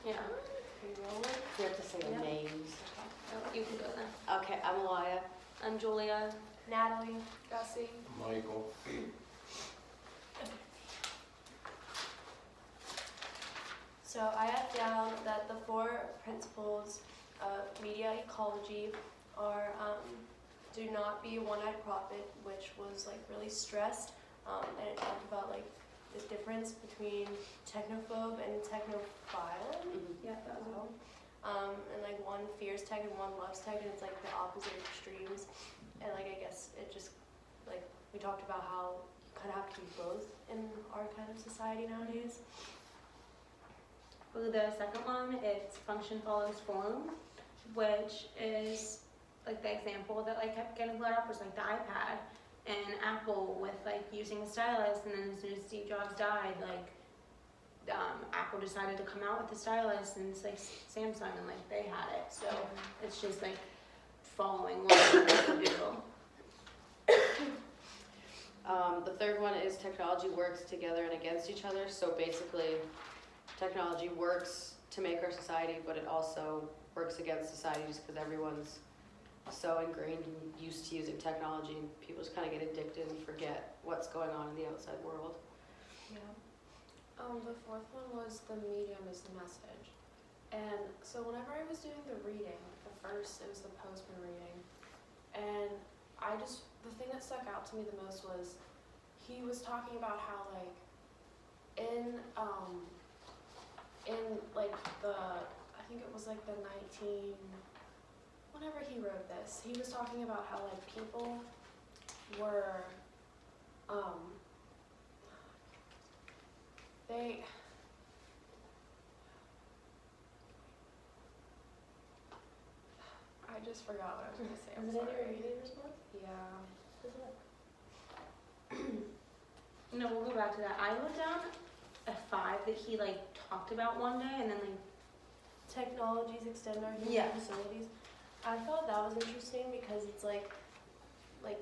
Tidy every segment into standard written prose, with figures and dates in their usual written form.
Yeah. Are you rolling? You have to say the Yep. names. You can go then. Okay, I'm Alaya. I'm Julia. Natalie. Gussie. Michael. So I have down that the 4 principles of media ecology are do not be a one-eyed prophet, which was like really stressed, and it talked about like the difference between technophobe and technophile. Yeah, that was all. And like one fears tech and one loves tech, and it's like the opposite extremes. And like I guess it just like we talked about how you kind of have to be both in our kind of society nowadays. For the second one, it's function follows form, which is like the example that like kept getting brought up was like the iPad and Apple with like using a stylus, and then as soon as Steve Jobs died, like Apple decided to come out with the stylus, and it's like Samsung, and like they had it. So it's just like following what they do. The third one is technology works together and against each other. So basically, technology works to make our society, but it also works against society just because everyone's so ingrained and used to using technology, and people just kind of get addicted and forget what's going on in the outside world. Yeah. The 4th one was the medium is the message. And so whenever I was doing the reading, the first, it was the Postman reading. And the thing that stuck out to me the most was he was talking about how like in like I think it was like the whenever he wrote this, he was talking about how like people were I just forgot what I was going to say. I'm sorry. Yeah. No, we'll go back to that. I wrote down a 5 that he like talked about one day, and then like Technologies extend our human Yeah. facilities. I thought that was interesting because it's like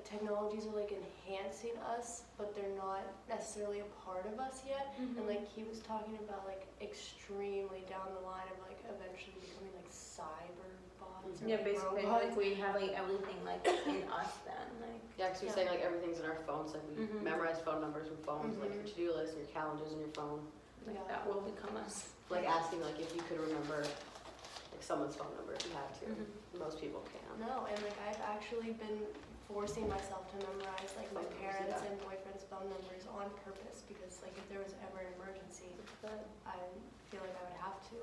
technologies are like enhancing us, but they're not necessarily a part of us yet. And like he was talking about like extremely down the line of like eventually becoming like cyber bots. Or, yeah, like, basically robots. like we have like everything like in us then like. Yeah, because you're saying like everything's in our phones. Like we Mhm. memorize phone numbers from phones, like your to-do list and your calendars in your phone. Like Yeah. that will become us. Like asking like if you could remember like someone's phone number if you had to. Most people can. No, and like I've actually been forcing myself to memorize like my parents' and boyfriend's phone numbers on purpose because like if there was ever an emergency, I feel like I would have to.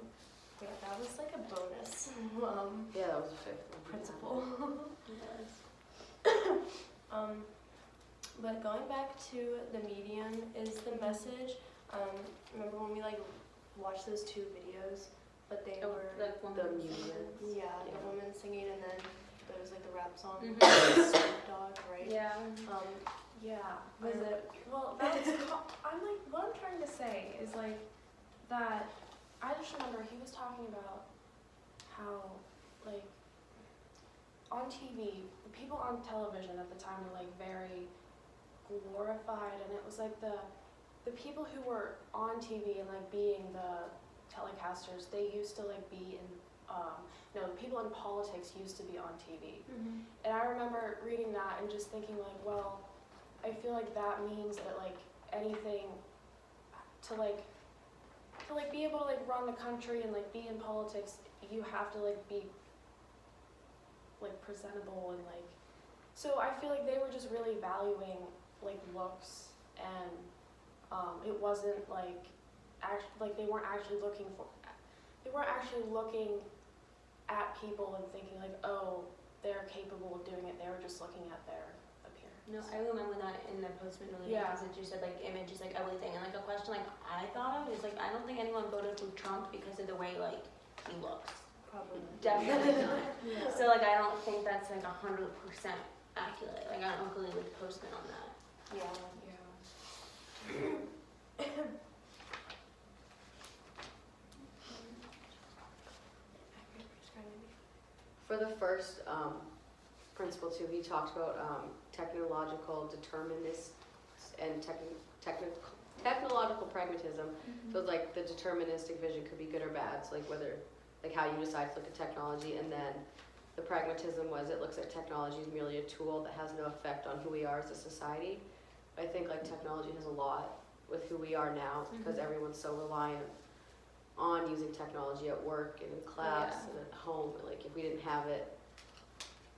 But that was like a bonus Yeah, that was the 5th one. principle. But going back to the medium is the message. Remember when we like watched those 2 videos, but they Oh, were like one The of music. yeah, Yeah. the woman singing, and then there was like the rap song, Mhm. Snoop Dogg, right? Yeah. Yeah. Was it? Well, that's I'm like, what I'm trying to say is like that I just remember he was talking about how like on TV, the people on television at the time were like very glorified, and it was like the people who were on TV and like being the telecasters, they used to like be in the people in politics used to be on TV. And I remember reading that and just thinking like, well, I feel like that means that like anything to be able to like run the country and like be in politics, you have to like be like presentable and like, so I feel like they were just really valuing like looks, and it wasn't like they weren't actually looking at people and thinking like, oh, they're capable of doing it. They were just looking at their appearance. No, I remember that in the Postman release Yeah. because it just said like image is like everything, and like a question like I thought of is like I don't think anyone voted for Trump because of the way like he looks. Probably. Definitely not. Yeah. So like I don't think that's like 100% accurate. Like I don't agree with Postman on that. Yeah. For the first principle too, he talked about technological determinists and technological pragmatism. So it's like the deterministic vision could be good or bad. So like whether, like how you decide to look at technology, and then the pragmatism was it looks at technology as merely a tool that has no effect on who we are as a society. But I think like technology has a lot with who we are now because everyone's so reliant on using technology at work and in class and at home. Like if we didn't have it,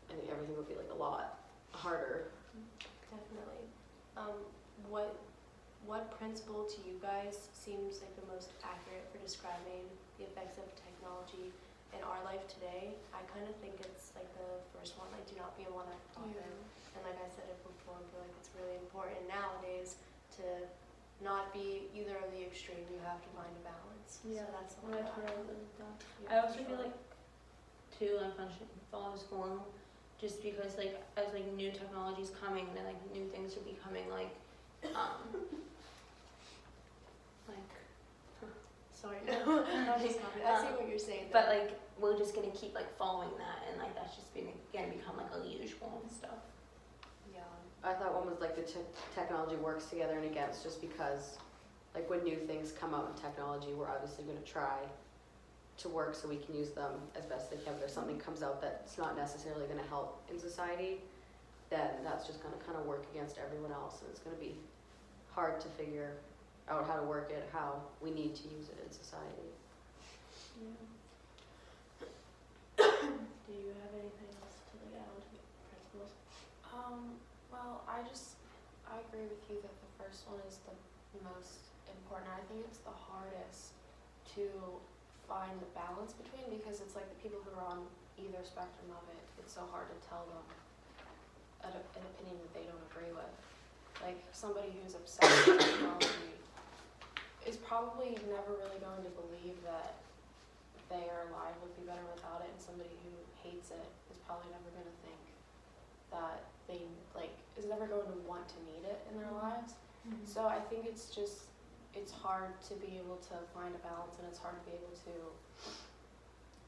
I think everything would be like a lot harder. Definitely. What principle to you guys seems like the most accurate for describing the effects of technology in our life today? I kind of think it's like the first one, like do not be a one-eyed prophet. And like I said it before, I feel like it's really important nowadays to not be either of the extreme. You have to find a balance. Yeah. So that's What what I totally agree with that. yeah, I also for feel sure. like too, like function follows form, just because like as like new technology's coming and like new things are becoming like Sorry, no, I was just copying. I see what you're saying. but like we're just gonna keep like following that, and like that's just gonna become like a usual and stuff. Yeah. I thought one was like the technology works together and against, just because like when new things come out in technology, we're obviously going to try to work so we can use them as best they can. But if something comes out that's not necessarily going to help in society, then that's just going to kind of work against everyone else, and it's going to be hard to figure out how to work it, how we need to use it in society. Do you have anything else to like add on to the principles? Well, I agree with you that the first one is the most important. I think it's the hardest to find the balance between, because it's like the people who are on either spectrum of it, it's so hard to tell them an opinion that they don't agree with. Like somebody who's obsessed with technology is probably never really going to believe that their life would be better without it, and somebody who hates it is probably never going to think that they is never going to want to need it in their lives. So I think it's hard to be able to find a balance, and it's hard to be able to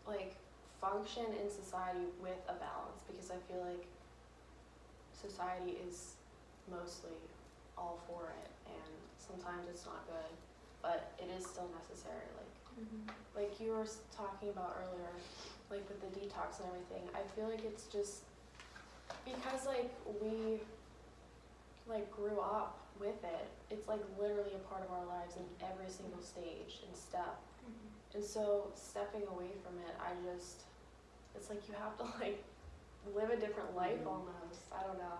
like function in society with a balance, because I feel like society is mostly all for it, and sometimes it's not good, but it is still necessary. Like you were talking about earlier, like with the detox and everything, I feel like it's just because like we like grew up with it, it's like literally a part of our lives in every single stage and step. And so stepping away from it, it's like you have to like live a different life almost. I don't know.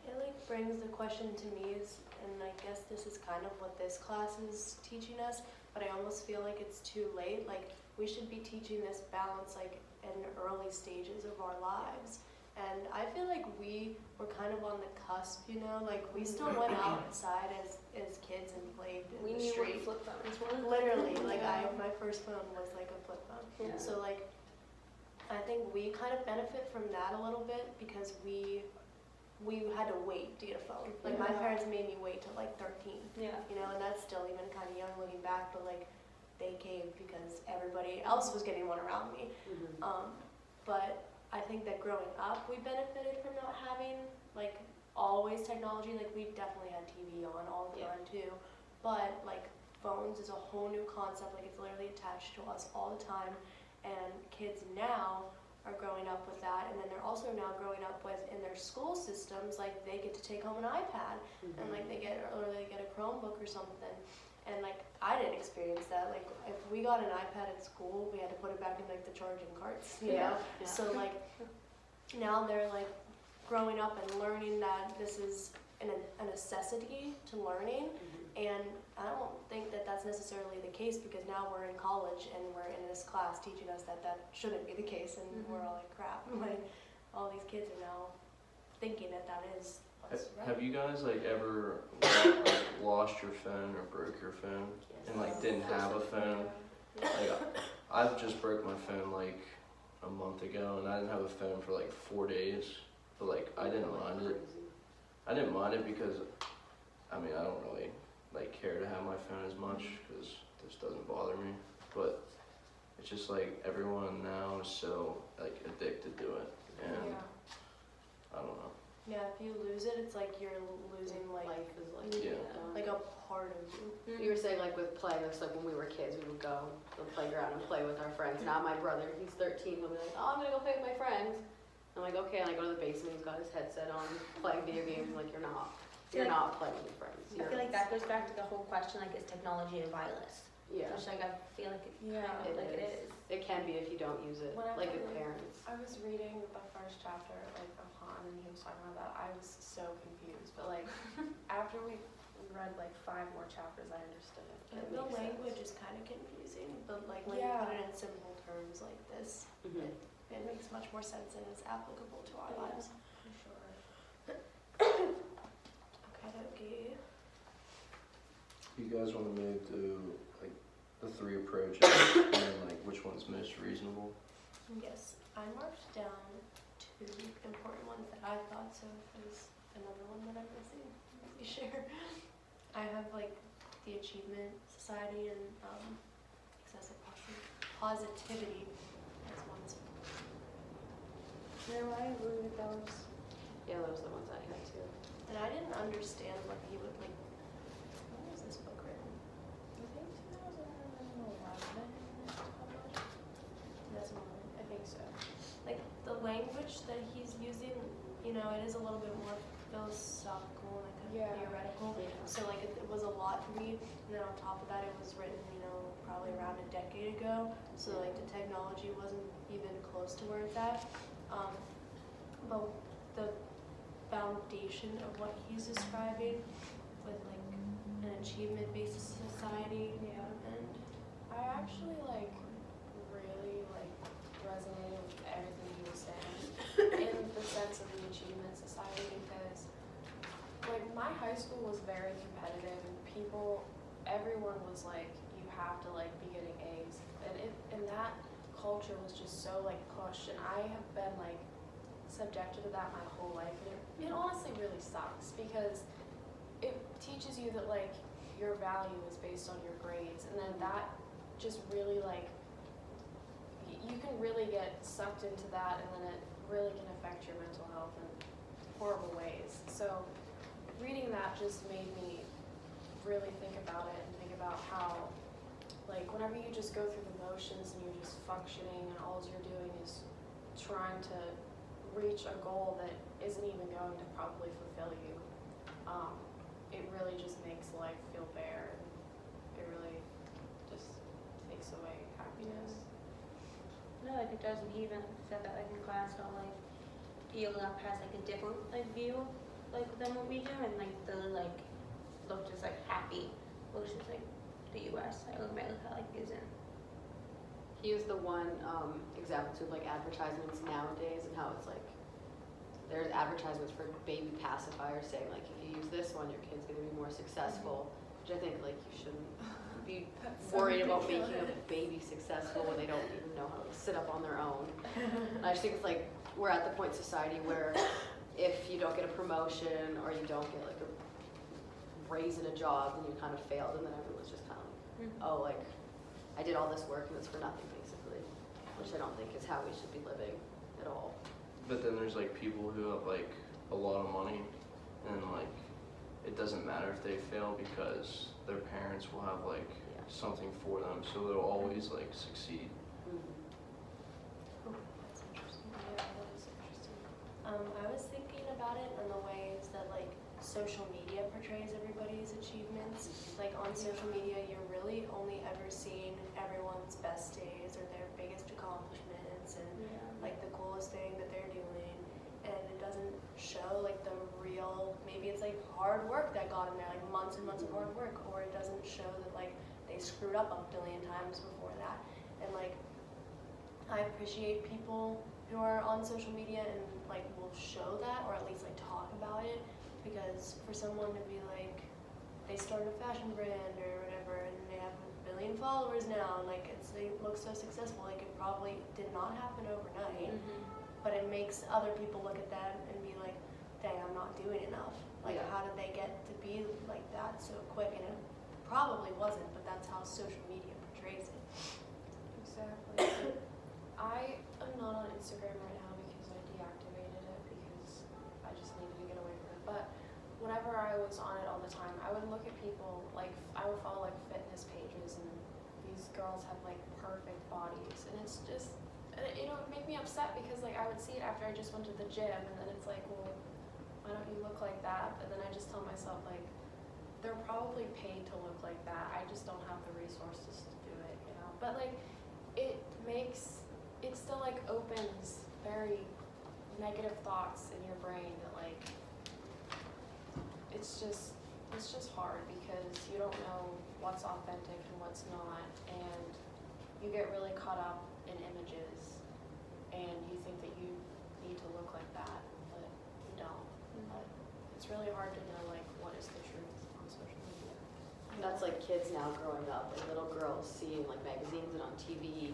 It like brings the question to me is, and I guess this is kind of what this class is teaching us, but I almost feel like it's too late. Like we should be teaching this balance like in early stages of our lives. And I feel like we were kind of on the cusp, you know, like we still went outside as kids and played in We the knew street. what flip phones were. Literally, like my first phone was like a flip phone. Yeah. So like, I think we kind of benefit from that a little bit because we had to wait to get a phone. Like my parents made me wait till like 13, Yeah. you know, and that's still even kind of young looking back, but like they came because everybody else was getting one around me. But I think that growing up, we benefited from not having like always technology. Like we definitely had TV on all the time too, but like phones is a whole new concept. Like it's literally attached to us all the time, and kids now are growing up with that, and then they're also now growing up with in their school systems, like they get to take home an iPad and like they get a Chromebook or something. And like I didn't experience that. Like if we got an iPad at school, we had to put it back in like the charging carts, you know? Yeah. So like now they're like growing up and learning that this is a necessity to learning. And I don't think that that's necessarily the case, because now we're in college and we're in this class teaching us that that shouldn't be the case, and we're all like crap. Like all these kids are now thinking that that is what's right. Have you guys like ever lost your phone or broke your phone and like didn't have a phone? Like I've just broke my phone like a month ago, and I didn't have a phone for like 4 days, but like I didn't mind it. I didn't mind it because I mean I don't really like care to have my phone as much because it just doesn't bother me. But it's just like everyone now is so like addicted to it, and I don't know. Yeah, if you lose it, it's like you're losing like Life is like, Yeah. like a part of you. you were saying like with play, it's like when we were kids, we would go to the playground and play with our friends. Now my brother, he's 13, he'll be like, oh, I'm gonna go play with my friends. I'm like, okay, and I go to the basement, he's got his headset on, playing video games. I'm like, you're not playing with friends. I feel like that goes back to the whole question, like, is technology a violence? Yeah, Which, like, I feel like it Yeah. kind of, like, it is. it can be if you don't use it, Whenever like with parents. I was reading the first chapter like of Han and he was talking about that. I was so confused, but like after we read like 5 more chapters, I understood it. And That the makes language sense. is kind of confusing, but like when Yeah. you put it in simple terms like this, Mhm. it makes much more sense and it's applicable to our lives. For sure. Okay. You guys want to move to like the 3 approaches and like which one's most reasonable? Yes, I marked down 2 important ones that I thought, so if there's another one that I'm missing, please share. I have like the Achievement Society and excessive positivity as ones. No, I agree with those. Yeah, those are the ones I had too. And I didn't understand what he would like. When was this book written? I think 2011 published. 2011, I think so. Like the language that he's using, you know, it is a little bit more philosophical and kind of Yeah. theoretical. Yeah. So like it was a lot to read, and then on top of that, it was written, you know, probably around a decade ago. So like the technology wasn't even close to where it's at. But the foundation of what he's describing with like an achievement-based society, Yeah. and I actually like really like resonated with everything he was saying in the sense of the Achievement Society because like my high school was very competitive and everyone was like you have to like be getting A's and that culture was just so like pushed and I have been like subjected to that my whole life and it honestly really sucks because it teaches you that like your value is based on your grades and then that just really like you can really get sucked into that and then it really can affect your mental health in horrible ways. So reading that just made me really think about it and think about how like whenever you just go through the motions and you're just functioning and all you're doing is trying to reach a goal that isn't even going to probably fulfill you, it really just makes life feel bare and it really just takes away happiness. No, like it does, and he even said that like in class how like ELF has like a different like view like than what we do, and like the like look just like happy versus like the US. I might look at like isn't. He used the one example too of like advertisements nowadays and how it's like there's advertisements for baby pacifiers saying like if you use this one your kid's gonna be more successful, which I think like you shouldn't be That's so worried about making ridiculous. a baby successful when they don't even know how to sit up on their own. And I just think it's like we're at the point in society where if you don't get a promotion or you don't get like a raise in a job then you kind of failed and then everyone's just kind of like, oh like I did all this work and it's for nothing basically, which I don't think is how we should be living at all. But then there's like people who have like a lot of money and like it doesn't matter if they fail because their parents will have like Yeah. something for them so they'll always like succeed. Oh, that's interesting. Yeah, that is interesting. I was thinking about it in the ways that like social media portrays everybody's achievements. Like on social media, you're really only ever seeing everyone's best days or their biggest accomplishments and like the coolest thing that they're doing. And it doesn't show like the real, maybe it's like hard work that got them there, like months and months of hard work, or it doesn't show that like they screwed up a billion times before that. And like I appreciate people who are on social media and like will show that or at least like talk about it, because for someone to be like they started a fashion brand or whatever and they have 1 billion followers now and like they look so successful, like it probably did not happen overnight, but it makes other people look at them and be like, dang, I'm not doing enough. Like Yeah. how did they get to be like that so quick? And it probably wasn't, but that's how social media portrays it. Exactly. I am not on Instagram right now because I deactivated it because I just needed to was on it all the time, I would look at people, like, I would follow, like, fitness pages, and these girls have, like, perfect bodies, and it's just, it would make me upset because, like, I would see it after I just went to the gym, and then it's like, well, why don't you look like that? But then I just tell myself, like, they're probably paid to look like that, I just don't have the resources to do it, you know? But, like, it still, like, opens very negative thoughts in your brain that, like, it's just hard because you don't know what's authentic and what's not, and you get really caught up in images, and you think that you need to look like that, but you don't. But it's really hard to know, like, what is the truth on social media. That's like kids now growing up, like little girls seeing like magazines and on TV,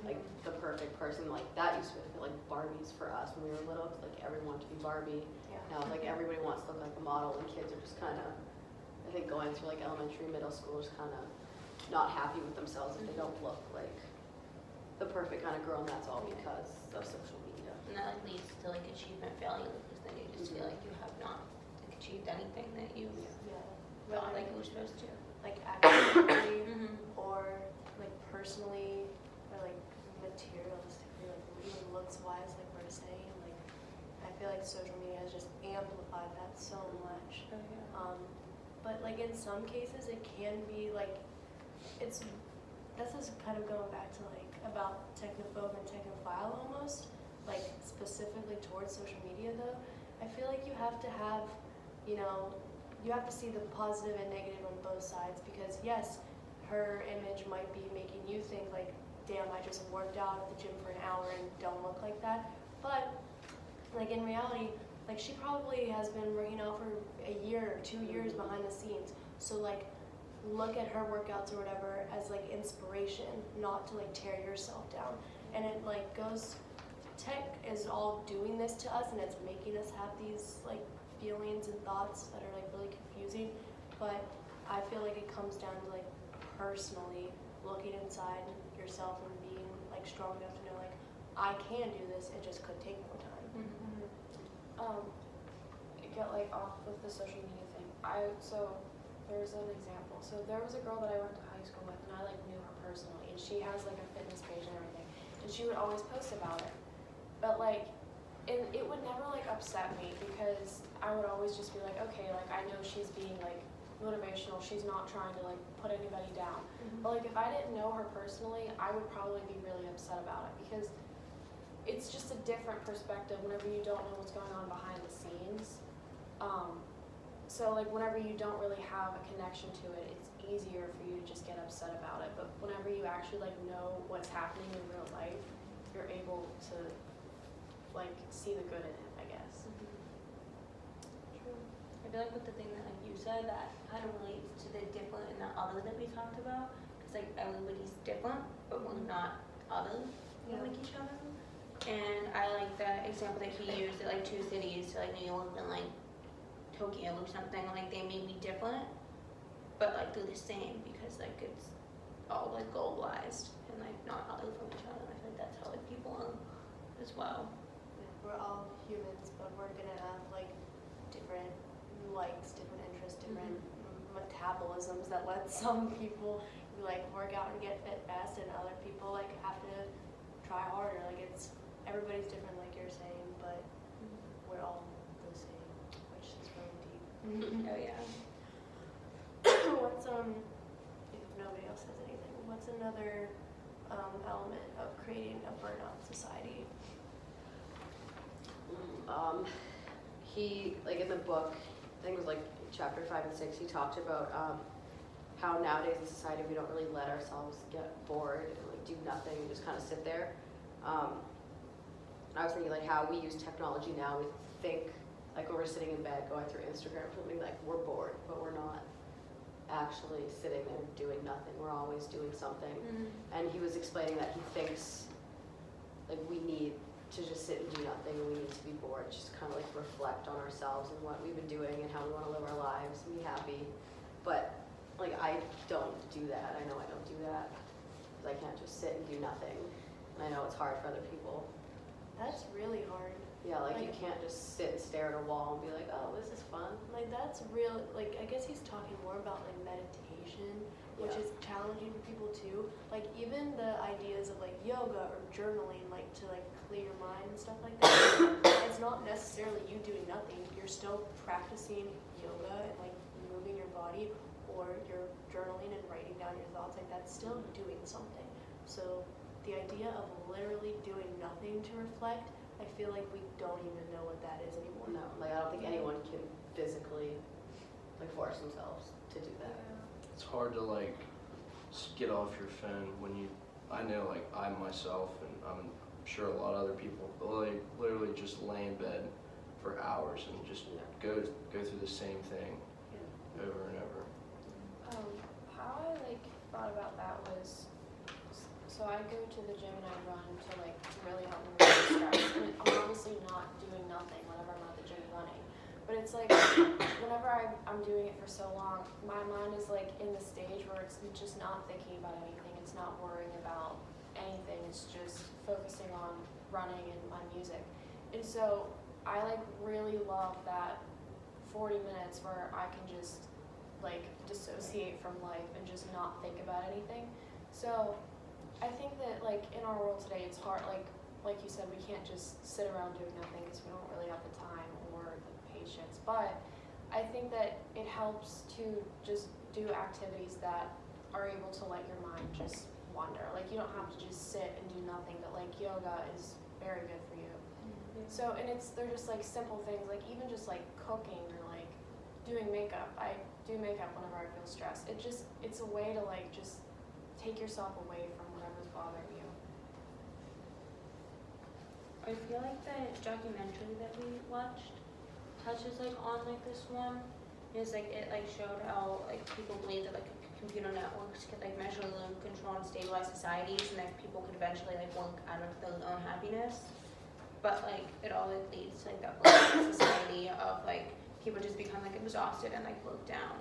like the perfect person. Like that used to be like Barbies for us when we were little, 'cause, like everyone wanted to be Barbie. Yeah. Now like everybody wants to look like a model, and kids are just kind of, I think, going through like elementary, middle school, just kind of not happy with themselves if they don't look like the perfect kind of girl, and that's all because of social media. And that like leads to like achievement failure because then you just feel like you have not like, achieved anything that you Yeah. thought like you were supposed to. Like academically Mm-hmm. or like personally or like materialistically, like even looks wise, like we're saying, like I feel like social media has just amplified that so much. Oh, yeah. But like in some cases it can be like this is kind of going back to like about technophobe and technophile almost, like specifically towards social media though. I feel like you have to have, you know, you have to see the positive and negative on both sides because yes, her image might be making you think like, damn, I just worked out at the gym for an hour and don't look like that. But like in reality, like she probably has been working out for a year or 2 years behind the scenes. So like look at her workouts or whatever as like inspiration, not to like tear yourself down. And it like goes, tech is all doing this to us and it's making us have these like feelings and thoughts that are like really confusing, but I feel like it comes down to like personally looking inside yourself and being like strong enough to know like I can do this, it just could take more time. Get like off with the social media thing. So there's an example. So there was a girl that I went to high school with and I like knew her personally and she has like a fitness page and everything and she would always post about it. But like it would never like upset me because I would always just be like, okay, like I know she's being like motivational, she's not trying to like put anybody down. But like if I didn't know her personally, I would probably be really upset about it because it's just a different perspective whenever you don't know what's going on behind the scenes. So like whenever you don't really have a connection to it, it's easier for you to just get upset about it. But whenever you actually like know what's happening in real life, you're able to like see the good in it, I guess. True. I feel like with the thing that like you said that kind of relates to the different and the other that we talked about, because like everybody's different, but we're not other Yeah. like each other. And I like the example that he used that like two cities, like New York and like Tokyo or something, like they may be different, but like they're the same because like it's all like globalized and like not other from each other. I think that's how like people are as well. We're all humans, but we're gonna have like different likes, different interests, different metabolisms that let some people like work out and get fit fast, and other people like have to try harder. Like it's everybody's different, like you're saying, but we're all the same, which is really deep. Oh yeah. What's if nobody else says anything, what's another element of creating a burnout society? He, like in the book, I think it was like chapter 5 and 6, he talked about how nowadays in society we don't really let ourselves get bored and like do nothing and just kind of sit there. I was thinking like how we use technology now, we think like when we're sitting in bed going through Instagram or something, like we're bored, but we're not actually sitting there doing nothing. We're always doing something. And he was explaining that he thinks like we need to just sit and do nothing and we need to be bored, just kind of like reflect on ourselves and what we've been doing and how we want to live our lives and be happy. But like I don't do that. I know I don't do that because I can't just sit and do nothing. And I know it's hard for other people. That's really hard. Yeah, like you Like- can't just sit and stare at a wall and be like, oh, this is fun. Like that's real. Like I guess he's talking more about like meditation, which Yeah. is challenging for people too. Like even the ideas of like yoga or journaling, like to like clear your mind and stuff like that. It's not necessarily you doing nothing. You're still practicing yoga and like moving your body, or you're journaling and writing down your thoughts. Like that's still doing something. So the idea of literally doing nothing to reflect, I feel like we don't even know what that is anymore. No, like I don't think anyone can physically like force themselves to do that. It's hard to like get off your phone when you. I know like I myself, and I'm sure a lot of other people, like literally just lay in bed for hours and just go through the same thing over and over. How I like thought about that was, so I go to the gym and I run to like really help me reduce stress. And I'm honestly not doing nothing whenever I'm at the gym running. But it's like whenever I'm doing it for so long, my mind is like in the stage where it's just not thinking about anything. It's not worrying about anything. It's just focusing on running and my music. And so I like really love that 40 minutes where I can just like dissociate from life and just not think about anything. So I think that like in our world today, it's hard. Like you said, we can't just sit around doing nothing because we don't really have the time or the patience. But I think that it helps to just do activities that are able to let your mind just wander. Like you don't have to just sit and do nothing. But like yoga is very good for you. So and they're just like simple things. Like even just like cooking or like doing makeup. I do makeup whenever I feel stressed. It's a way to like just take yourself away from whatever's bothering you. I feel like the documentary that we watched touches like on like this one. It's like it like showed how like people believe that like computer networks could like measurably control and stabilize societies, and that people could eventually like work out of their own happiness. But like it all like leads to like that like, society of like people just become like exhausted and like broke down.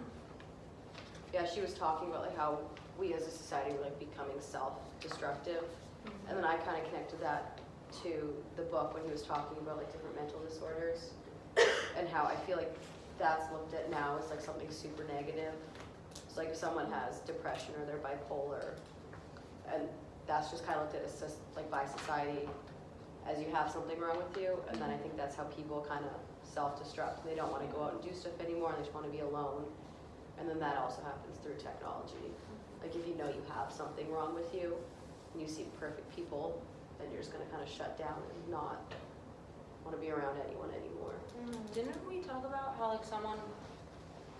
Yeah, she was talking about like how we as a society were like becoming self-destructive, and then I kind of connected that to the book when he was talking about like different mental disorders, and how I feel like that's looked at now as like something super negative. So like if someone has depression or they're bipolar, and that's just kind of looked at as just like by society as you have something wrong with you, and then I think that's how people kind of self-destruct. They don't want to go out and do stuff anymore, and they just want to be alone. And then that also happens through technology. Like if you know you have something wrong with you and you see perfect people, then you're just gonna kind of shut down and not want to be around anyone anymore. Didn't we talk about how like someone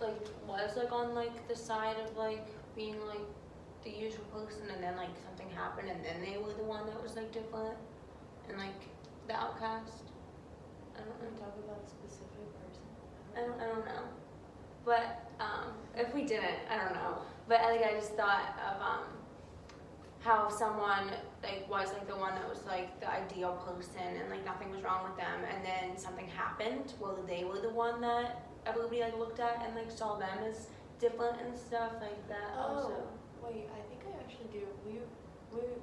like was like on like the side of like being like the usual person, and then like something happened and then they were the one that was like different and like the outcast? I don't know. Talk about a specific person. I don't know. But if we didn't, I don't know. But like I just thought of how someone like was like the one that was like the ideal person and like nothing was wrong with them, and then something happened where they were the one that everybody like looked at and like saw them as different and stuff like that. Also. Wait, I think I actually do. We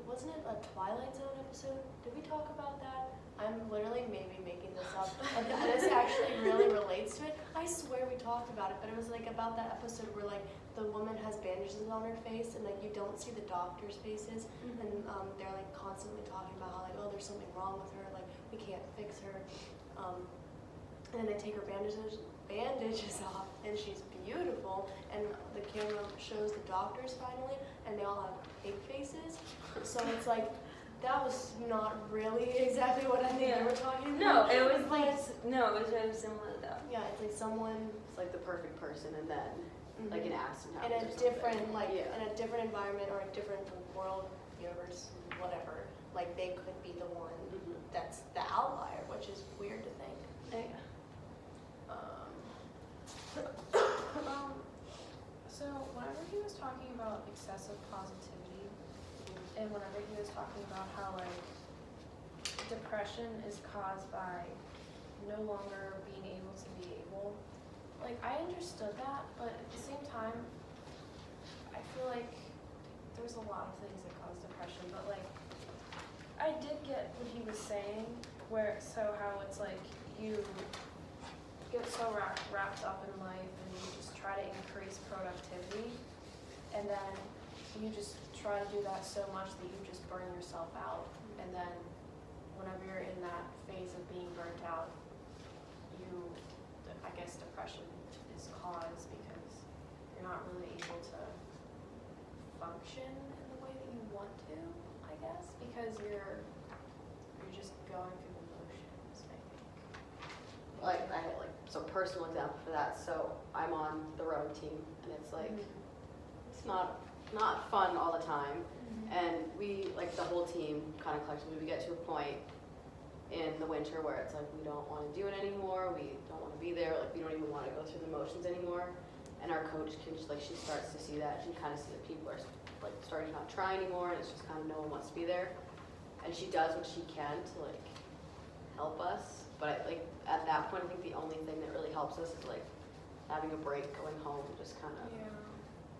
wasn't it a Twilight Zone episode? Did we talk about that? I'm literally maybe making this up. And this actually really relates to it. I swear we talked about it, but it was like about that episode where like the woman has bandages on her face and like you don't see the doctor's faces, and they're like constantly talking about how like, oh, there's something wrong with her, like we can't fix her. And then they take her bandages off, and she's beautiful, and the camera shows the doctors finally, and they all have fake faces. So it's like, that was not really exactly what I think they were talking No, about. it was like it was very similar though. Yeah, it's like someone It's like the perfect person, and then like an accident in happens a or different, something. like, Yeah. in a different environment or a different world, universe, whatever. Like, they could be the one that's the outlier, which is weird to think. So whenever he was talking about excessive positivity, and whenever he was talking about how like depression is caused by no longer being able to be able, like I understood that, but at the same time, I feel like there's a lot of things that cause depression, but like I did get what he was saying, how it's like you get so wrapped up in life and you just try to increase productivity, and then you just try to do that so much that you just burn yourself out, and then whenever you're in that phase of being burnt out, I guess depression is caused because you're not really able to function in the way that you want to, I guess, because you're just going through the motions, I think. Like I had so personal example for that. So I'm on the rowing team, and it's like it's not fun all the time, and we like the whole team kind of collectively we get to a point in the winter where it's like we don't want to do it anymore, we don't want to be there, like we don't even want to go through the motions anymore, and our coach can just she starts to see that, she kind of sees that people are like starting to not try anymore, and it's just kind of no one wants to be there, and she does what she can to like help us, but at that point I think the only thing that really helps us is like having a break, going home, just kind of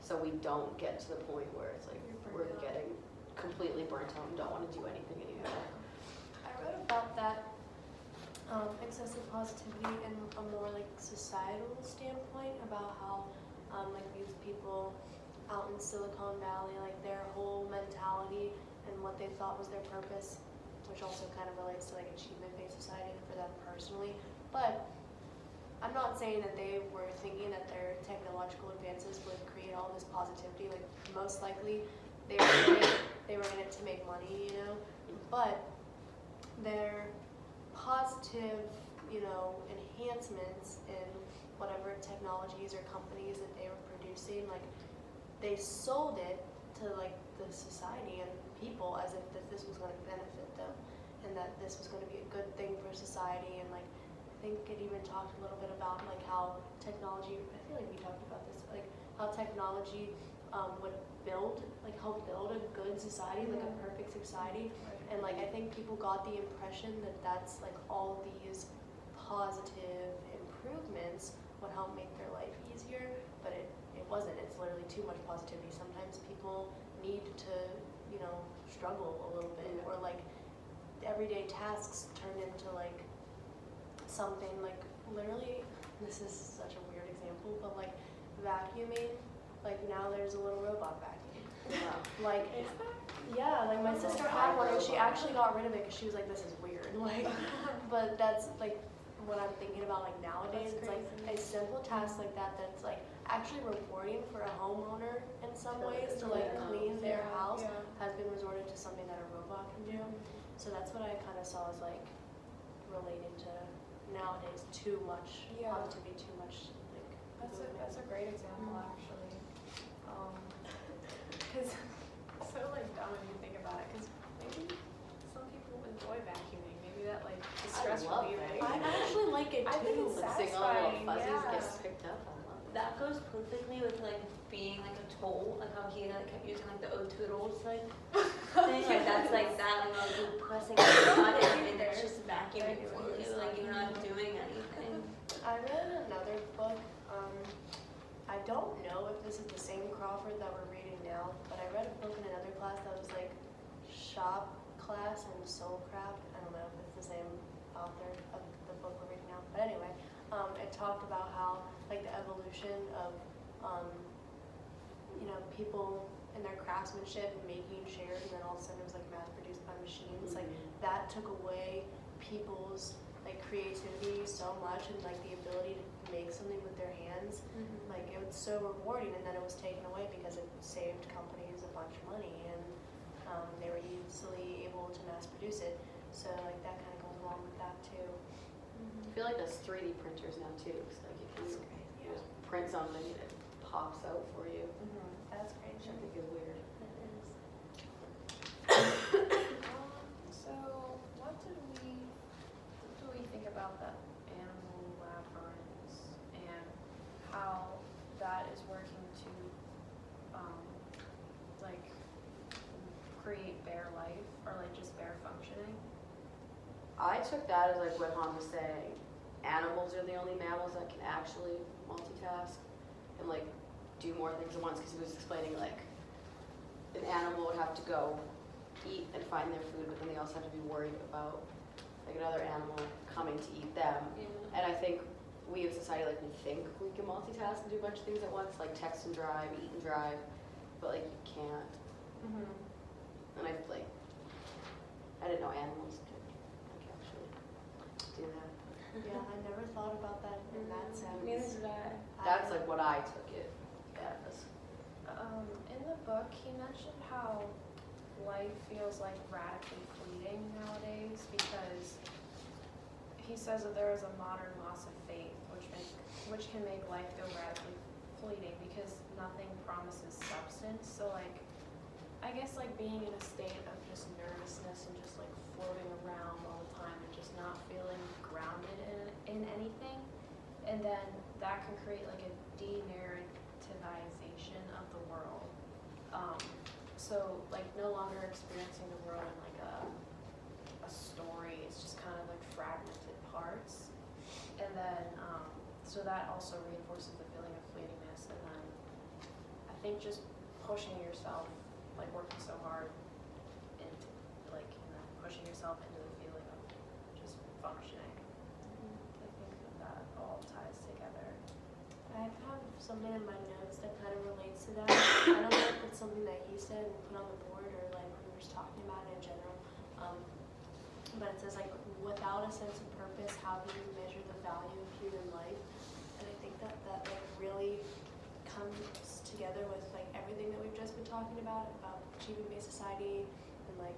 so we don't get to the point where it's like we're getting completely burnt out and don't want to do anything anymore. I read about that excessive positivity in a more like societal standpoint about how like youth people out in Silicon Valley, like their whole mentality and what they thought was their purpose, which also kind of relates to like achievement-based society for them personally. But I'm not saying that they were thinking that their technological advances would create all this positivity. Like most likely, they were in it to make money, you know. But their positive, you know, enhancements in whatever technologies or companies that they were producing, like they sold it to like the society and people as if that this was going to benefit them and that this was going to be a good thing for society. And like I think it even talked a little bit about like how technology, I feel like we talked about this, like how technology would help build a good society, like a perfect society. And like I think people got the impression that that's like all these positive improvements would help make their life easier, but it wasn't. It's literally too much positivity. Sometimes people need to, you know, struggle a little bit, or like everyday tasks turn into like something like literally, this is such a weird example, but like vacuuming, like now there's a little robot vacuum. Yeah. Like, yeah, like my sister had one and she actually got rid of it because she was like, this is weird. Like, but that's like what I'm thinking about like nowadays. It's like a simple task like that that's like actually rewarding for a homeowner in some ways to like clean their house has been resorted to something that a robot can do. So that's what I kind of saw as like relating to nowadays too much positivity, too much like. That's a great example actually. Because it's so like dumb when you think about it. Because maybe some people enjoy vacuuming. Maybe that like is stress love relieving. I actually like it too. I think it's Like seeing all the satisfying. little fuzzies Yeah. get picked up. I love it. That goes perfectly with like being like a tool, like how he like kept using like the O-Toodles like thing, like that's like that, like you're pressing a button and it's just vacuuming for you, like you're not doing anything. I read another book. I don't know if this is the same Crawford that we're reading now, but I read a book in another class that was like shop class and soul craft. I don't know if it's the same author of the book we're reading now, but anyway, it talked about how like the evolution of you know, people and their craftsmanship making chairs, and then all of a sudden it was like mass produced by machines. Like that took away people's like creativity so much, and like the ability to make something with their hands. Like it was so rewarding, and then it was taken away because it saved companies a bunch of money, and they were easily able to mass produce it. So like that kind of goes along with that too. I feel like there's 3D printers now too. So like if you just print something and it pops out for you, That's great. which I think is weird. So what do we think about the animal lab runs and how that is working to like create bare life or like just bare functioning? I took that as like what Han was saying. Animals are the only mammals that can actually multitask and like do more things at once, because he was explaining like an animal would have to go eat and find their food, but then they also have to be worried about like another animal coming to eat them. Yeah. And I think we as society, like, we think we can multitask and do a bunch of things at once, like text and drive, eat and drive, but like you can't. And I didn't know animals could like actually do that. Yeah, I never thought about that in that sense. Neither did I. That's like what I took it as. In the book, he mentioned how life feels like radically fleeting nowadays because he says that there is a modern loss of faith, which can make life feel radically fleeting because nothing promises substance. So like, I guess like being in a state of just nervousness and just like floating around all the time and just not feeling grounded in anything, and then that can create like a denarrativization of the world. So like no longer experiencing the world in like a story. It's just kind of like fragmented parts, and then so that also reinforces the feeling of fleetingness. And then I think just pushing yourself, like working so hard, and like pushing yourself into the feeling of just functioning. I think that all ties together. I have something in my notes that kind of relates to that. I don't know if it's something that he said and put on the board or like we were just talking about it in general. But it says like, without a sense of purpose, how do you measure the value of human life? And I think that like really comes together with like everything that we've just been talking about achievement-based society, and like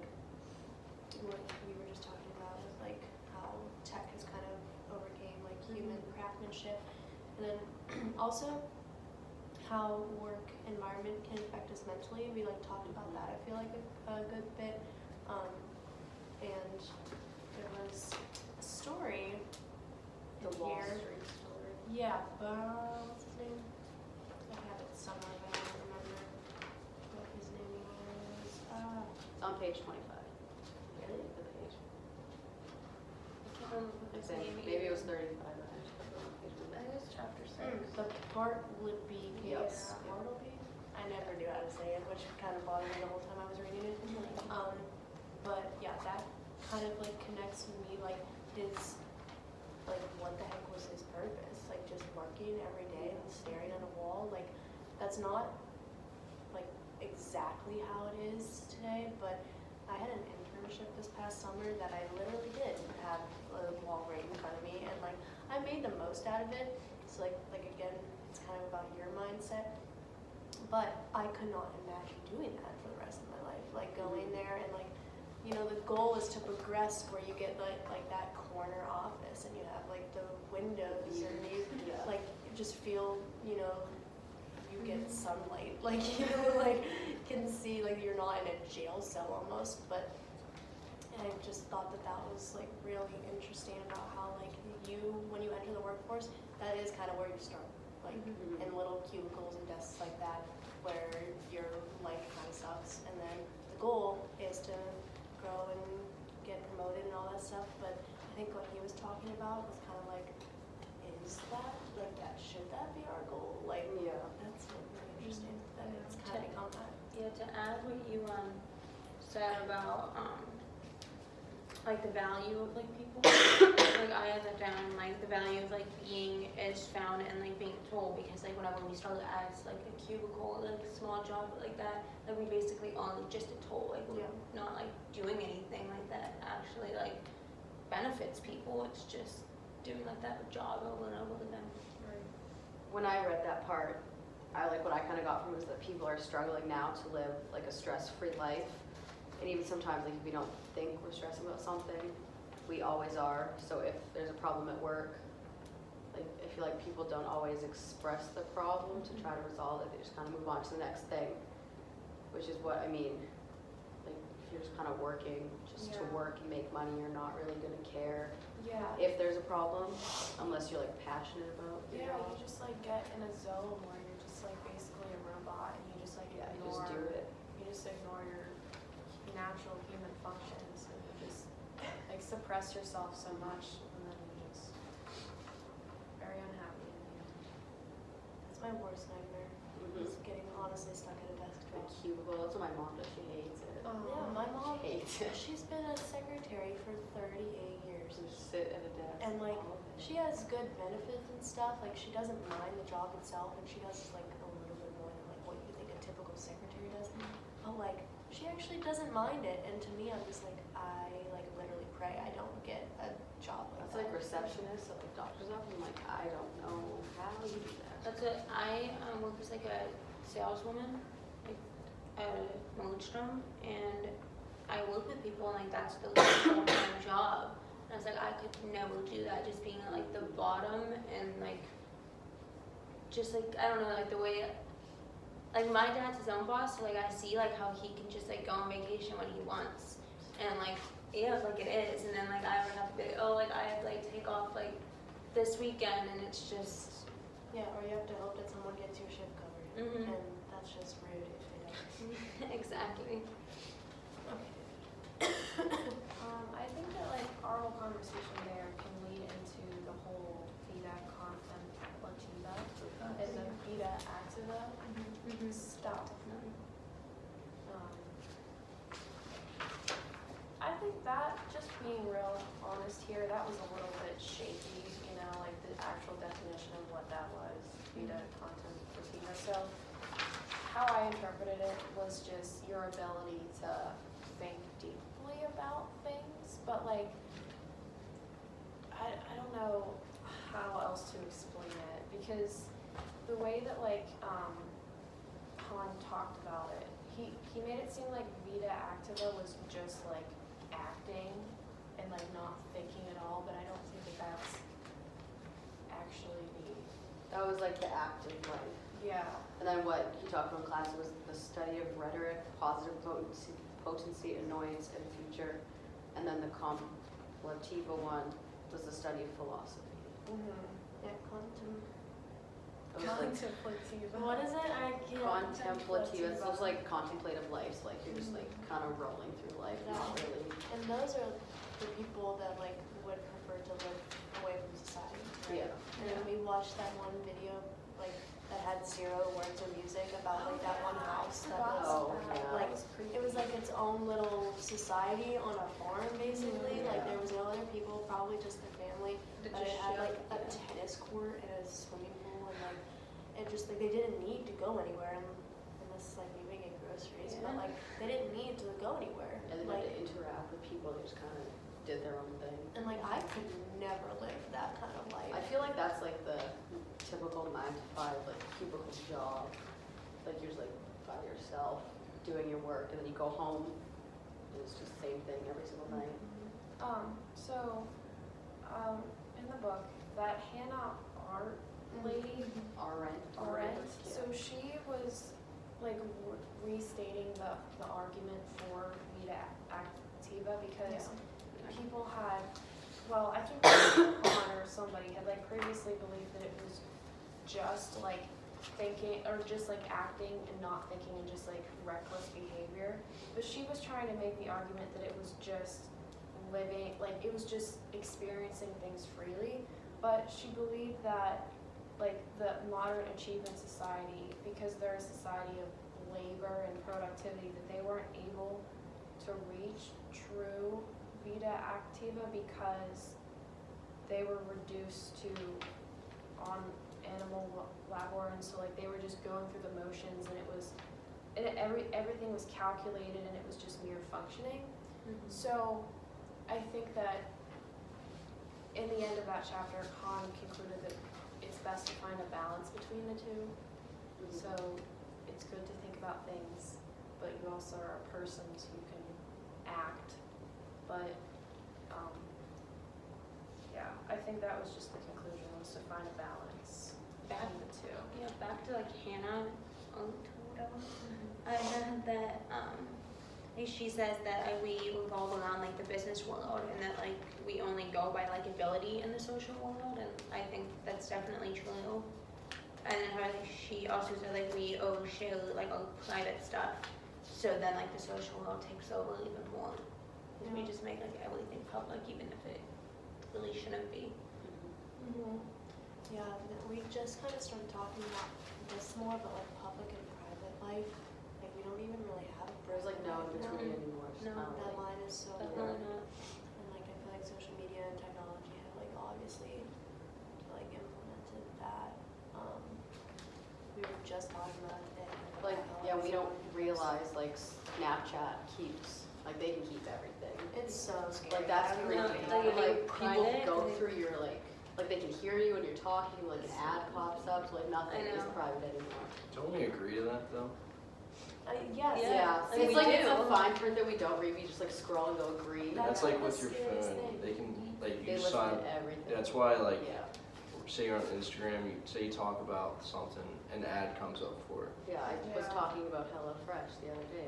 what we were just talking about with like how tech has kind of overcame like human craftsmanship, and then also how work environment can affect us mentally. We like talked about that, I feel like a good bit. And there was a story The in Wall here. Street story. Yeah, what's his name? I have it somewhere, but I don't remember what his name was. It's on page 25. Really? The page. I can't remember I his think name maybe it was either. 35. I think it's chapter 6. The part would be Yes. Bartleby. I never knew how to say it, which kind of bothered me the whole time I was reading it. But yeah, that kind of like connects with me, like his, like what the heck was his purpose? Like just working every day and staring at a wall. Like that's not like exactly how it is today, but I had an internship this past summer that I literally did have a wall right in front of me, and like I made the most out of it. So like again, it's kind of about your mindset. But I could not imagine doing that for the rest of my life. Like going there and like, you know, the goal is to progress where you get like that corner office and you have like the windows and you like just feel, you know, you get sunlight, like you like can see like you're not in a jail cell almost. But I just thought that was like really interesting about how like when you enter the workforce, that is kind of where you start, like in little cubicles and desks like that, where your life kind of sucks, and then the goal is to grow and get promoted and all that stuff. But I think what he was talking about was kind of like, is that like that? Should that be our goal? Like, Yeah. that's really interesting that it's kind of become that. Yeah, to add what you said about like the value of like people, like I had that down, like the value of like being is found in like being told, because like whenever we started as like a cubicle, like a small job like that, like we basically on just a toll, like we're not like doing anything like that actually like benefits people. It's just doing like that job over and over again. When I read that part, what I kind of got from it was that people are struggling now to live like a stress-free life. And even sometimes, like if we don't think we're stressing about something, we always are. So if there's a problem at work, like I feel like people don't always express the problem to try to resolve it. They just kind of move on to the next thing, which is what I mean. Like if you're just kind of working just to work and make money, you're not really gonna care if there's a problem, unless you're like passionate about it. Yeah, you just like get in a zone where you're just like basically a robot, and you just like You ignore. just do it. You just ignore your natural human functions, and you just like suppress yourself so much, and then you just very unhappy in the end. That's my worst nightmare. Is getting honestly stuck at a desk The job. cubicle. That's what my mom does. She hates it. Yeah, my mom, hate it. she's been a secretary for 38 years. Just sit at a desk. And like, all day. she has good benefits and stuff. Like, she doesn't mind the job itself, and she does like a little bit more than like what you think a typical secretary does. But like, she actually doesn't mind it. And to me, I'm just like, I like literally pray I don't get a job like It's that. like receptionist at like doctor's office. I'm like, I don't know how you do that. That's what I work as like a saleswoman, like at Nordstrom, and I work with people, and like that's the full-time job. And I was like, I could never do that, just being at like the bottom and like, just like I don't know, like the way, like my dad's his own boss, so like I see like how he can just like go on vacation when he wants, and like yeah, like it is, and then like I would have to be, oh, like I have to like take off like this weekend, and it's just. Yeah, or you have to hope that someone gets your shift covered, Mhm. and that's just rude if they don't. Exactly. I think that like our whole conversation there can lead into the whole Vita contemplativa and the Vita activa stuff. I think that, just being real honest here, that was a little bit shaky, you know, like the actual definition of what that was, Vita contemplativa. So how I interpreted it was just your ability to think deeply about things, but like, I don't know how else to explain it, because the way that like Han talked about it, he made it seem like Vita activa was just like acting and like not thinking at all, but I don't think that that's actually That was like the active life. yeah. And then what he talked about in class was the study of rhetoric, positive potency, annoyance, and future. And then the contemplativa one was the study of philosophy. Yeah, quantum. It was like Contemplativa. What is it? I can't. contemplative. It's those like contemplative lives, like you're just like kind of rolling through life, not really. And those are the people that like would prefer to live away from society. Right? Yeah. And we watched that one video like that had 0 words of music about like that one house that was Oh, yeah. like it was like its own little society on a farm basically. Like there was no other people, probably just the family. That But it just had showed- like a tennis court and a swimming pool and like it just like they didn't need to go anywhere unless like maybe get groceries. But Yeah. like they didn't need to go anywhere. And they Like had to interact with people. They just kind of did their own thing. and like I could never live that kind of life. I feel like that's like the typical 9 to 5 like cubicle job. Like you're just like by yourself doing your work, and then you go home and it's just the same thing every single night. In the book, that Hannah Art lady, Arendt. so she was like restating the argument for Vita activa because people had, well, I think Han or somebody had like previously believed that it was just like thinking or just like acting and not thinking and just like reckless behavior. But she was trying to make the argument that it was just living, like it was just experiencing things freely. But she believed that like the modern achievement society, because they're a society of labor and productivity, that they weren't able to reach true Vita activa because they were reduced to on animal labor, and so like they were just going through the motions, and everything was calculated, and it was just mere functioning. So I think that in the end of that chapter, Khan concluded that it's best to find a balance between the two. So it's good to think about things, but you also are a person, so you can act. But yeah, I think that was just the conclusion, was to find a balance between the two. Yeah, back to like Hannah, or whatever. I heard that like she says that we revolve around like the business world, and that like we only go by like ability in the social world, and I think that's definitely true. And then she also said like we overshare like our private stuff, so then like the social world takes over even more. Because we just make like everything public, even if it really shouldn't be. Yeah, we just kind of started talking about this more, but like public and private life, like we don't even really have a There's like no in between anymore. It's No. kinda That like- line is so Definitely blurred. not. And like I feel like social media and technology have like obviously like implemented that. We were just talking about it today. Like, how, yeah, we don't social media realize like Snapchat keeps, like they can keep everything. It's so scary. Like that's I creepy. really Like, don't Like you people private, go and they- through your like they can hear you when you're talking, like an ad pops up, so like nothing I is know. private anymore. Don't we agree to that though? Yes. Yeah. I mean, It's we like it's do. a fine print that we don't read, we just like scroll and go agree. That's That's like the with your scariest phone. thing. They can like They you listen sign. to everything. That's why like Yeah, say you're on Instagram, you say you talk about something, an ad comes up for it. yeah, I was Yeah. talking about HelloFresh the other day.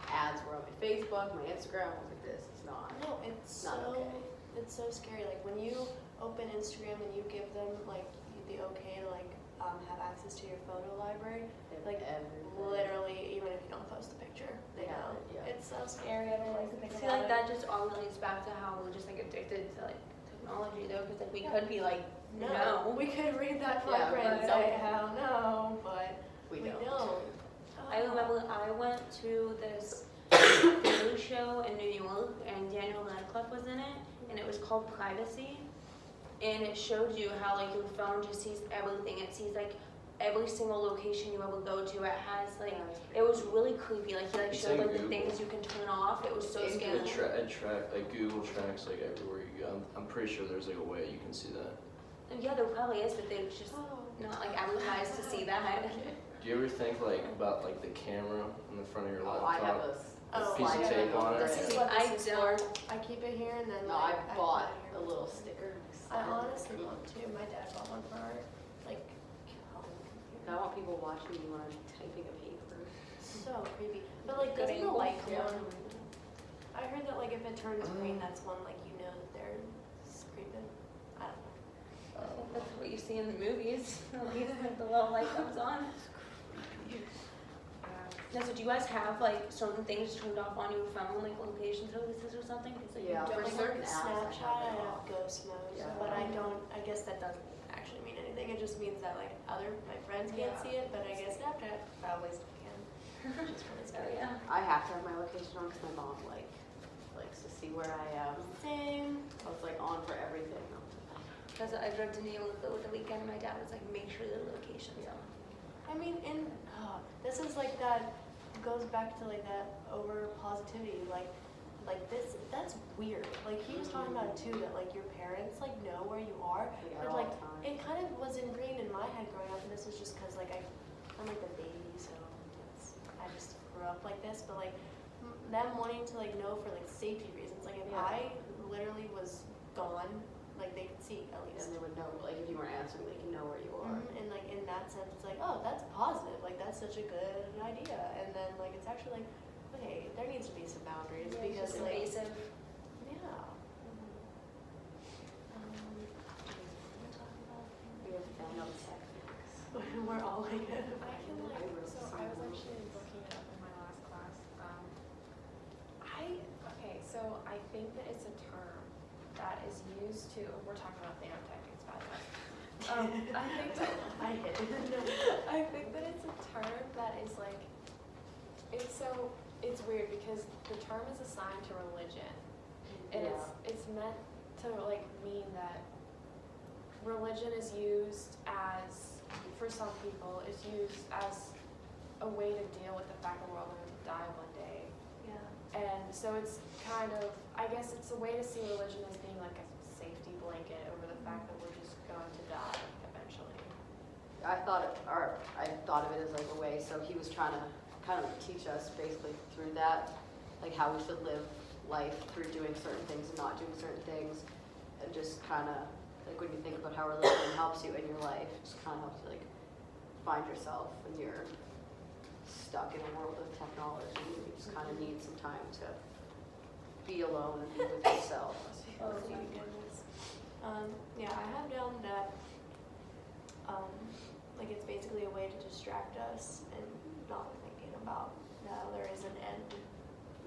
Ads were on my Facebook, my Instagram, I was like, this is not. No, it's Not so okay. it's so scary. Like when you open Instagram and you give them like the okay to like have access to your photo library, They have like everything. literally even if you don't post a picture, they Yeah, know. yeah. It's so scary. I don't like to I think feel about like it. that just all relates back to how we're just like addicted to like technology though, because like we could be like, no. We could read that Yeah, fine print and but- say hell no, but We we don't. don't. I remember I went to this food show in New York and Daniel Radcliffe was in it, and it was called Privacy, and it showed you how like your phone just sees everything. It sees like every single location you ever go to. It has like, Yeah, it's it was really creepy. Like he like It's showed in like the Google. things you can turn off. It was so It's scary. It track like Google tracks like everywhere you go. I'm pretty sure there's like a way you can see that. And yeah, there probably is, but they're just Oh. not like advertised to see that. Do you ever think like about like the camera in the front of your Oh, I have laptop? Oh, piece of yeah. tape on it. This is See, what I this is for. don't. I keep it here and then No, I like, bought put it here. a little sticker. I honestly love to. My dad bought one for our like home I computer. want people watching me when I'm typing a paper. So creepy. But like Good doesn't the angle. light come Yeah. on? I heard that like if it turns green that's when like you know that they're creeping. I don't know. I think that's what you see in the movies. Like the little light comes on. Now, so do you guys have like certain things turned off on your phone, like location services or something? 'Cause, like, you Yeah, don't for Like certain on apps, I have Snapchat, I it have off. ghost mode, Yeah. but I don't. I guess that doesn't actually mean anything. It just means that like my friends can't see it, but I guess Snapchat probably still can. Which is really Oh scary. yeah. I have to have my location on because my mom likes to see where I am. Same. So it's like on for everything. Because I drove to New York over the weekend, and my dad was like, make sure the location's on. I mean, this is like that goes back to like that over positivity, like this. That's weird. Like he was talking about it too, that like your parents like know where you are, Yeah, but all like the time. it kind of was ingrained in my head growing up, and this is just because like I'm like the baby, so I just grew up like this. But like them wanting to like know for like safety reasons, like if Yeah. I literally was gone, like they could see at least. And they would know, like if you weren't answering, they can know where you are. And like in that sense, it's like, oh, that's positive. Like that's such a good idea. And then like it's actually like, okay, there needs to be some boundaries It's because just like, invasive. yeah. We have found techniques. We're all like, I can like, so I was actually looking it up in my last class. So I think that it's a term that is used to, we're talking about nanotechniques, by the way. I think that, I hit it. I think that it's a term that is like, it's weird because the term is assigned to religion. And it's meant to like mean that religion is used as, for some people, is used as a way to deal with the fact that we're all going to die one day. Yeah. And so it's kind of, I guess it's a way to see religion as being like a safety blanket over the fact that we're just going to die eventually. I thought of it as like a way, so he was trying to kind of teach us basically through that, like how we should live life through doing certain things and not doing certain things, and just kind of, like when you think about how religion helps you in your life, it just kind of helps you like find yourself when you're stuck in a world of technology, and you just kind of need some time to be alone and be with yourself. Oh my goodness. Yeah, I have down that, like it's basically a way to distract us and not thinking about now there is an end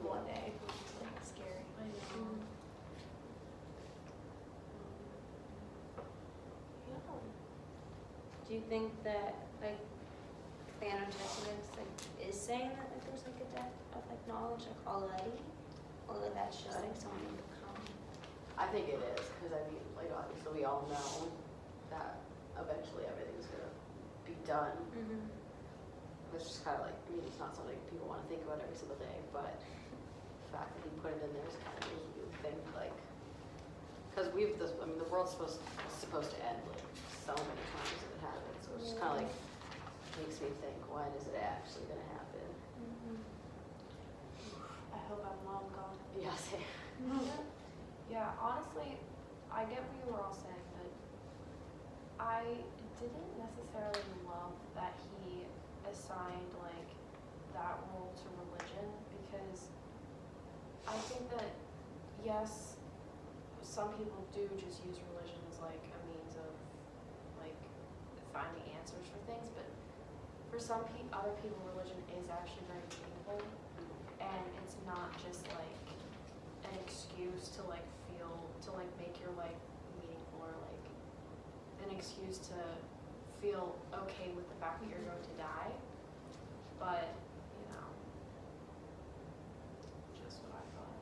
one day, which is like scary. I know. Yeah. Do you think that, like, the annotationist like is saying that like there's like a death of like knowledge like already, or that that's just like something to come. I think it is, because I mean, like obviously we all know that eventually everything's gonna be done. Mm-hmm. It's just kind of like, I mean, it's not something people want to think about every single day, but the fact that he put it in there is kind of making you think like, because I mean, the world's supposed to end like so many times as it happens, so it's just kind of like makes me think, when is it actually gonna happen? Mm-hmm. I hope I'm long gone. Yeah, same. Yeah, honestly, I get what you were all saying, but I didn't necessarily love that he assigned like that role to religion, because I think that yes, some people do just use religion as like a means of like finding answers for things, but for some other people, religion is actually very meaningful, and it's not just like an excuse to like make your life meaningful, or like an excuse to feel okay with the fact that you're going to die. But you know, just what I thought.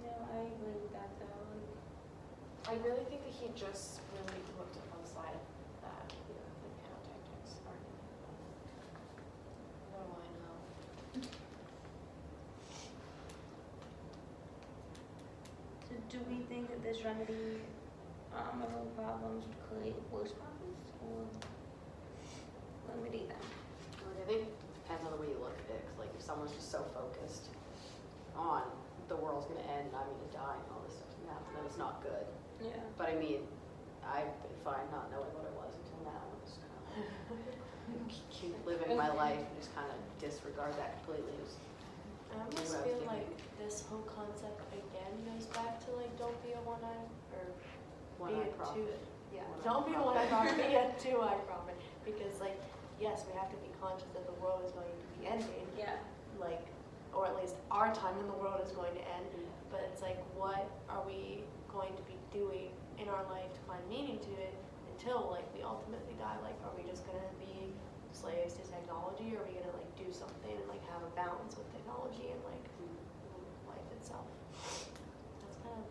No, I agree with that though. Like, I really think that he just really looked at one side of that, like pyrotechnics argument. What do I know? so do we think that this remedy of all problems would create worse problems or remedy them? Like, I think it depends on the way you look at it, 'cause like if someone's just so focused on the world's gonna end and I'm gonna die and all this stuff's gonna happen, then it's not good. Yeah. But I mean, I've been fine not knowing what it was until now. I'm just kind of keep living my life and just kind of disregard that completely. I almost Maybe I was feel thinking- like this whole concept again goes back to like don't be a one-eyed or One-eyed be a prophet. Yeah, One-eyed don't be a prophet. one-eyed prophet, be a two-eyed prophet, because like yes, we have to be conscious that the world is going to be ending, Yeah. like, or at least our time in the world is going to end. But it's like, what are we going to be doing in our life to find meaning to it until like we ultimately die? Like, are we just gonna be slaves to technology, or are we gonna like do something and like have a balance with technology and like life itself? That's kind of